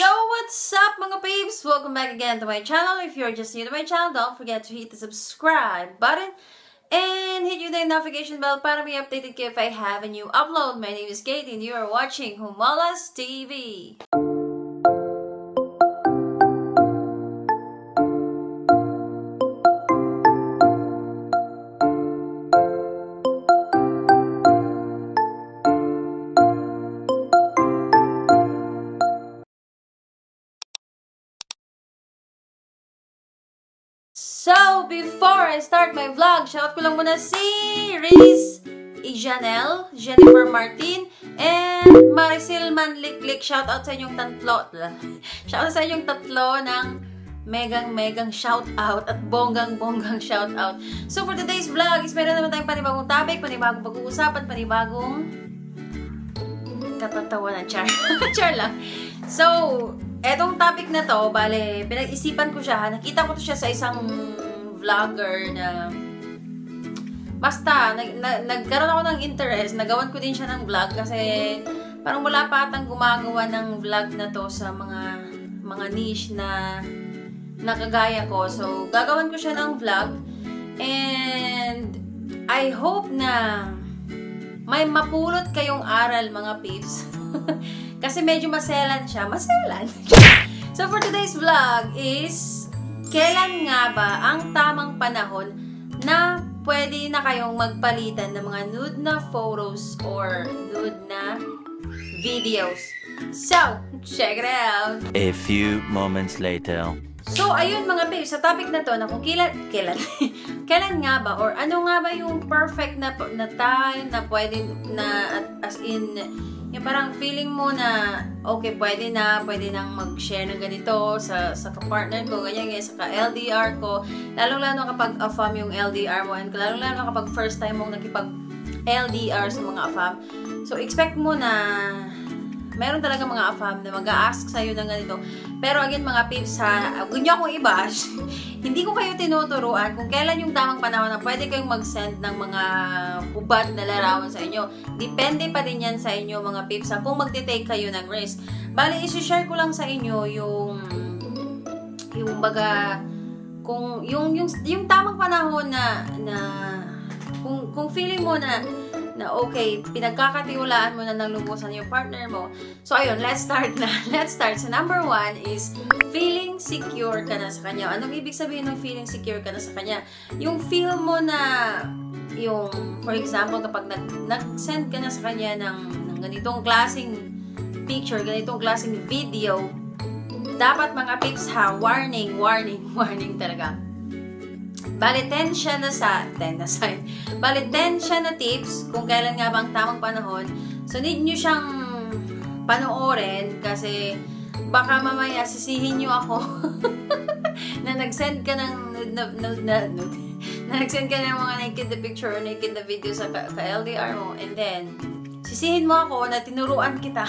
Yo, what's up mga peeps? Welcome back again to my channel. If you're just new to my channel, don't forget to hit the subscribe button and hit the notification bell para be updated if I have a new upload. My name is Kate and you are watching Humalas TV. So, before I start my vlog, shout ko lang muna si Riz Ijanel, Jennifer Martin, and Maricel Manliklik. Shout out sa inyong tatlo. Shout out sa inyong tatlo ng megang shout out at bonggang shout out. So, for today's vlog is meron naman tayong panibagong topic, panibagong pag-uusapan, panibagong katatawanan. Char lang. So, etong topic na to, bale, pinag-isipan ko siya. Nakita ko to siya sa isang vlogger na basta, nagkaroon ako ng interest. Nagawan ko din siya ng vlog kasi parang wala pa atang gumagawa ng vlog na to sa mga niche na nakagaya ko. So, gagawan ko siya ng vlog and I hope na may mapulot kayong aral mga peeps. Kasi medyo maselan siya. Maselan. So, for today's vlog is, kailan nga ba ang tamang panahon na pwede na kayong magpalitan ng mga nude na photos or nude na videos? So, check it out! A few moments later. So, ayun mga babe, sa topic na to, na kung kailan nga ba, or ano nga ba yung perfect na time na pwede na, as in, yung parang feeling mo na, okay, pwede nang mag-share ng ganito sa kapartner ko, ganyan, sa ka-LDR ko, lalong-lalo kapag AFAM yung LDR mo, and lalong-lalo kapag first time mong nakipag-LDR sa mga AFAM. So, expect mo na meron talaga mga AFAM na mag-a-ask sa'yo ng ganito. Pero again, mga peeps, huwag niyo akong i-bash. Hindi ko kayo tinuturuan kung kailan yung tamang panahon na pwede kayong mag-send ng mga hubad na larawan sa inyo. Depende pa din yan sa inyo, mga peeps, kung magte-take kayo ng risk. Bali, isi-share ko lang sa inyo yung baga, kung yung tamang panahon na kung feeling mo na okay, pinagkakatiwalaan mo na ng lubusan yung partner mo. So, ayun, let's start na. Let's start. So, number 1 is feeling secure ka na sa kanya. Anong ibig sabihin ng feeling secure ka na sa kanya? Yung feel mo na, for example, kapag nag-send ka na sa kanya ng ganitong klaseng picture, ganitong klaseng video, dapat mga peeps warning talaga. Bali, 10 siya na tips kung kailan nga bang tamang panahon. So, need nyo siyang panoorin kasi baka mamaya sisihin nyo ako na nag-send ka ng nag-send ka ng mga naked na picture or naked na video sa ka-LDR mo and then sisihin mo ako na tinuruan kita.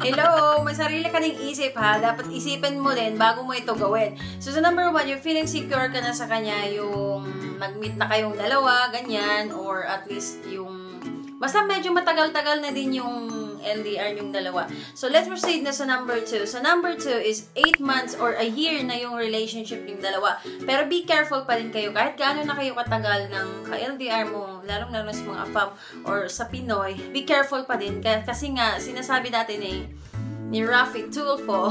Hello, may sarili ka ding isip ha. Dapat isipin mo din bago mo ito gawin. So, sa number 1, yung feeling secure ka na sa kanya, yung nag-meet na kayong dalawa, ganyan, or at least yung basta medyo matagal-tagal na din yung LDR yung dalawa. So, let's proceed na sa number 2. So, number 2 is 8 months or a year na yung relationship yung dalawa. Pero be careful pa rin kayo. Kahit gaano na kayo katagal ng ka-LDR mo, lalong-lalo sa mga AFAM or sa Pinoy, be careful pa din. Kasi nga, sinasabi natin ni Rafi Tulfo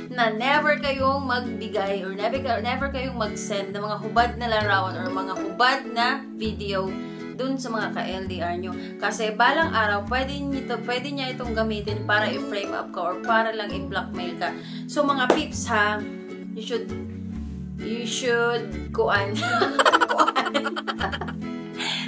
na never kayong magbigay or never kayong mag-send ng mga hubad na larawan or mga hubad na video dun sa mga ka-LDR nyo. Kasi balang araw, pwede niya itong gamitin para i-frame up ka or para lang i-blackmail ka. So, mga peeps ha, you should kuan.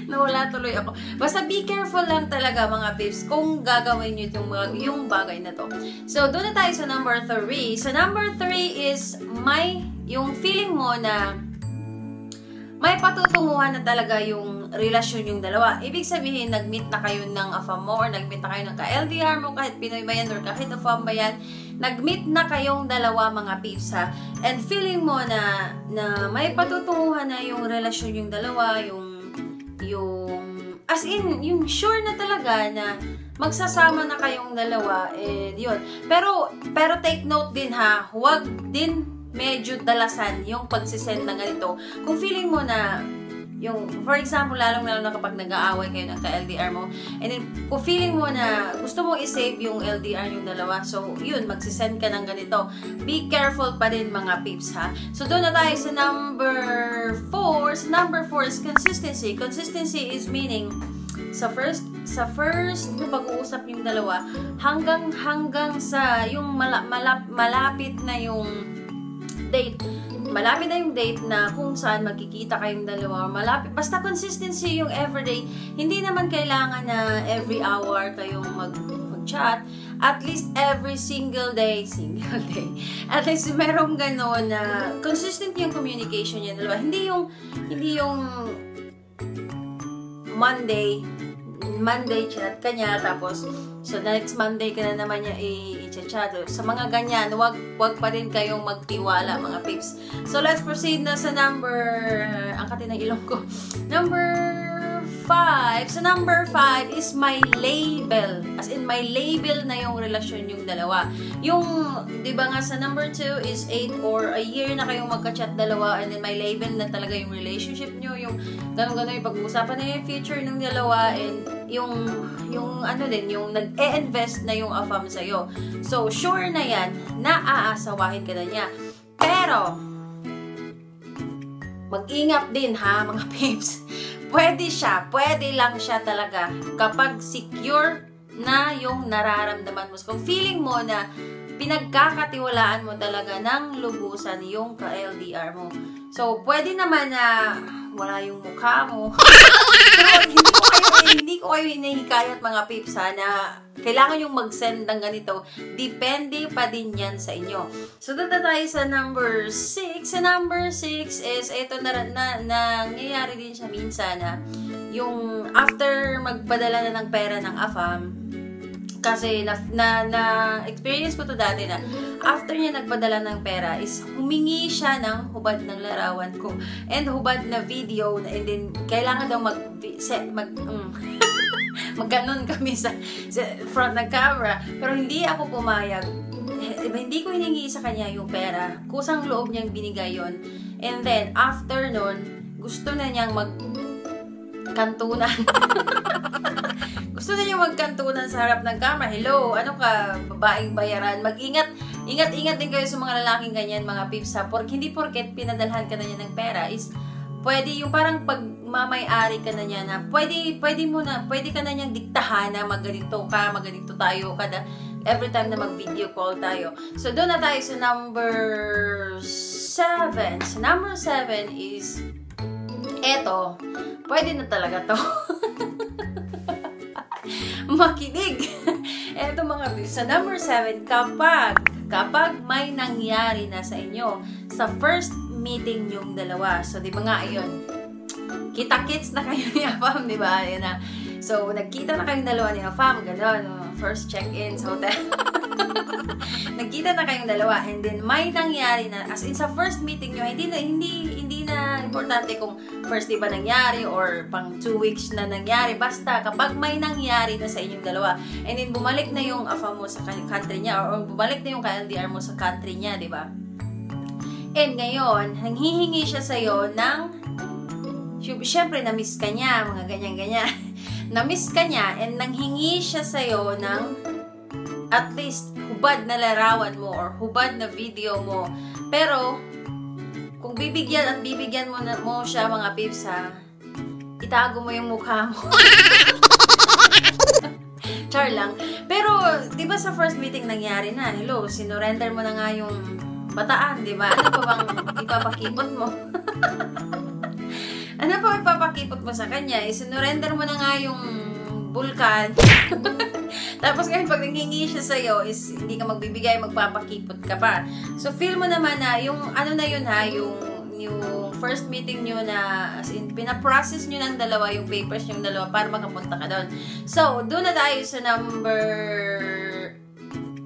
Nawala tuloy ako. Basta be careful lang talaga mga peeps kung gagawin nyo yung bagay na to. So, doon na tayo sa number 3. So, number 3 is yung feeling mo na may patutunguhan na talaga yung relasyon yung dalawa. Ibig sabihin, nag-meet na kayo ng AFAM mo or nag-meet na kayo ng ka-LDR mo, kahit Pinoy ba yan or kahit AFAM ba yan, nag-meet na kayong dalawa mga peeps ha. And feeling mo na may patutunguhan na yung relasyon yung dalawa, yung as in, yung sure na talaga na magsasama na kayong dalawa, and yun. Pero take note din ha, huwag din medyo dalasan yung pagsisend ng ganito. Kung feeling mo na, yung, for example, lalong na kapag nag-aaway kayo ng ka-LDR mo, and then, kung feeling mo na gusto mong i-save yung LDR yung dalawa, so, yun, magsisend ka ng ganito. Be careful pa rin, mga peeps, ha? So, doon na tayo sa number 4. Sa number 4 is consistency. Consistency is meaning, sa first na pag-uusap yung dalawa, hanggang sa yung malapit na yung date. Malapit na yung date na kung saan magkikita kayong dalawa. Malapit. Basta consistency yung everyday. Hindi naman kailangan na every hour kayong mag-chat. At least every single day. At least merong gano'n na consistent yung communication niya dalawa. Hindi yung Monday chat ka niya, tapos so next Monday ka na naman niya i-chat. Sa mga ganyan, wag pa rin kayong magtiwala, mga peeps. So let's proceed na sa ang kati ng ilong ko. Number 5. Sa number 5 is my label. As in, my label na yung relasyon yung dalawa. Yung, di ba nga sa number 2 is 8 or a year na kayong magka-chat dalawa, and then my label na talaga yung relationship nyo, yung gano'n yung pag-uusapan na yung future ng dalawa, and yung ano din, yung nag-e-invest na yung AFAM sa'yo. So, sure na yan, na aasawahin ka na niya. Pero, mag-ingat din ha, mga peeps. Pwede lang siya talaga kapag secure na yung nararamdaman mo. Kung feeling mo na pinagkakatiwalaan mo talaga ng lubusan yung ka-LDR mo. So, pwede naman na wala yung mukha mo. Pero hindi ko kayo hinihikayat, mga peeps, na kailangan yung mag-send ng ganito. Depende pa din yan sa inyo. So, doon na tayo sa number 6. Sa number 6 is, ito nangyayari din siya minsan na yung after magpadala na ng pera ng AFAM, kasi na-experience ko to dati na after niya nagpadala ng pera is humingi siya ng hubad ng larawan ko and hubad na video, and then kailangan daw magganon kami sa front ng camera, pero hindi ako pumayag. Hindi ko hiningi sa kanya yung pera, kusang loob niyang binigay yon, and then after nun gusto na niyang magkantunan. Gusto na niyo magkantunan sa harap ng camera. Hello, ano ka, babaeng bayaran? Ingat din kayo sa mga lalaking ganyan, mga peeps, ha? Hindi porket pinadalhan ka na niya ng pera is pwede yung parang pag mamay-ari ka na niya na pwede ka na niyang diktahan na magganito tayo kada every time na mag-video call tayo. So doon na tayo sa number 7. Sa number 7 is eto, pwede na talaga to. Makinig. Eto, mga peeps, sa number 7, kapag may nangyari na sa inyo sa first meeting yung dalawa. So, di ba nga, ayun, kita-kits na kayo ni AFAM, di ba? Ayun na. So, nagkita na kayong dalawa ni AFAM, gano'n, first check-in sa hotel. Nagkita na kayong dalawa, and then may nangyari na, as in sa first meeting nyo, hindi na importante kung first day ba nangyari or pang 2 weeks na nangyari. Basta kapag may nangyari na sa inyong dalawa, and then bumalik na yung AFAM mo sa country niya, or bumalik na yung ka-LDR mo sa country niya, di ba? And ngayon, nanghihingi siya sa'yo ng, syempre, na-miss ka niya, mga ganyan-ganyan. Na-miss ka niya, and nanghingi siya sa'yo ng at least hubad na larawan mo or hubad na video mo. Pero, kung bibigyan mo siya, mga peeps, ha, itago mo yung mukha mo. Char lang. Pero, di ba sa first meeting nangyari na, hello, sinurrender mo na nga yung bataan, di ba? Ano pa bang ipapakipot mo? Ano pa ipapakipot mo sa kanya? Sinurrender mo na nga yung bulkan. Tapos ngayon, pag nanghingi siya sa'yo, is hindi ka magbibigay, magpapakipot ka pa. So, feel mo naman na yung, ano na yun ha, yung first meeting nyo na, as in, pinaprocess nyo ng dalawa, yung papers nyo ng dalawa para makapunta ka doon. So, doon na tayo sa number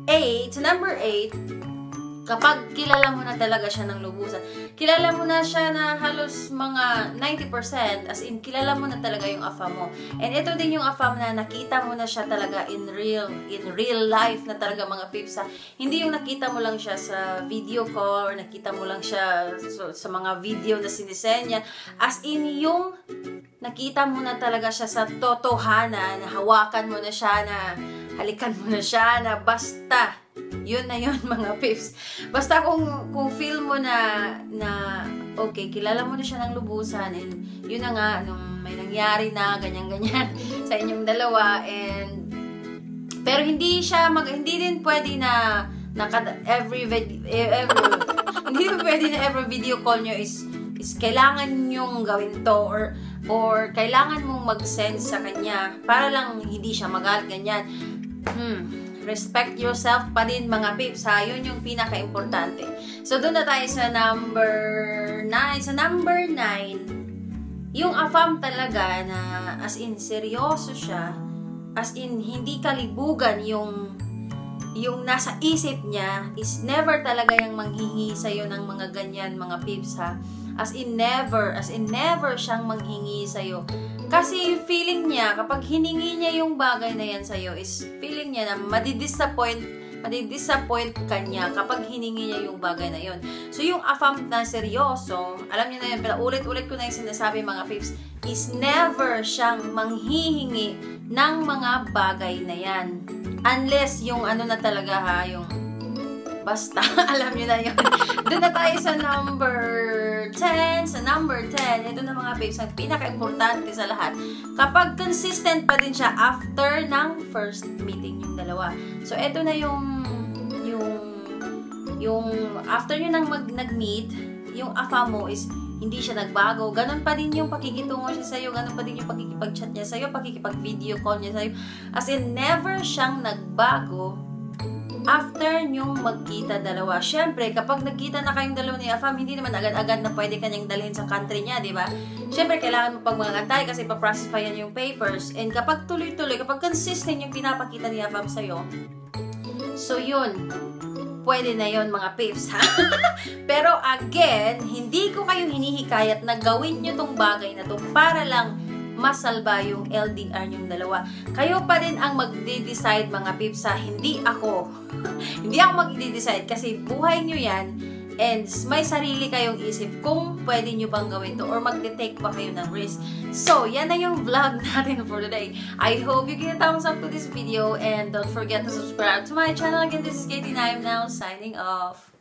8. Sa number 8, Kapag kilala mo na talaga siya ng lubusan, kilala mo na siya na halos mga 90%, as in, kilala mo na talaga yung AFAM mo. And ito din yung AFAM na nakita mo na siya talaga in real life na talaga mga pips. Hindi yung nakita mo lang siya sa video call or nakita mo lang siya sa mga video na sinisenya. As in, yung nakita mo na talaga siya sa totohanan, na hawakan mo na siya, na halikan mo na siya, na basta yun na yun mga pips. Basta kung feel mo na okay, kilala mo na siya ng lubusan, and yun na nga, nung may nangyari na ganyan-ganyan sa inyong dalawa, and pero hindi din pwede na every video call nyo is kailangan nyong gawin to, or kailangan mong mag-send sa kanya para lang hindi siya magalit, ganyan. Respect yourself pa din mga pips, ha? Yun yung pinaka-importante. So, doon na tayo sa number 9. Sa number 9, yung AFAM talaga na as in seryoso siya, as in hindi kalibugan yung nasa isip niya, is never talaga yung manghingi sa'yo ng mga ganyan mga pips, ha? As in never siyang manghingi sa'yo. Kasi feeling niya, kapag hiningi niya yung bagay na yan sa'yo, is feeling niya na madidisappoint ka niya kapag hiningi niya yung bagay na yun. So, yung AFAM na seryoso, alam niyo na yun, pero ulit-ulit ko na yung sinasabi mga pips, is never siyang manghihingi ng mga bagay na yan. Unless yung ano na talaga, ha, yung basta, alam niyo na yun. Doon na tayo sa number 10. Sa number 10, ito na mga babes, ang pinaka-importante sa lahat. Kapag consistent pa din siya after ng first meeting yung dalawa. So, ito na yung after nyo nang nag-meet, yung AFAM mo is hindi siya nagbago. Ganon pa din yung pakikitungo siya sa'yo, ganon pa din yung pakikipag-chat niya sa'yo, pakikipag-video call niya sa'yo. As in, never siyang nagbago after nyong magkita dalawa. Siyempre, kapag nagkita na kayong dalawa ni AFAM, hindi naman agad-agad na pwede kanyang dalhin sa country niya, di ba? Siyempre, kailangan mo pag magantay kasi pa-process pa yan yung papers. And kapag tuloy-tuloy, kapag consistent yung pinapakita ni AFAM sa'yo, so yun, pwede na yun mga pips, ha? Pero again, hindi ko kayo hinihikayat na gawin nyo tong bagay na to para lang masalba yung LDR nyong dalawa. Kayo pa rin ang magde-decide mga pips, ha? Hindi ako. Hindi ako magde-decide kasi buhay nyo yan, and may sarili kayong isip kung pwede nyo bang gawin to or magde-take pa kayo ng risk. So, yan na yung vlog natin for today. I hope you give a thumbs up to this video and don't forget to subscribe to my channel. Again, this is Katie and I am now signing off.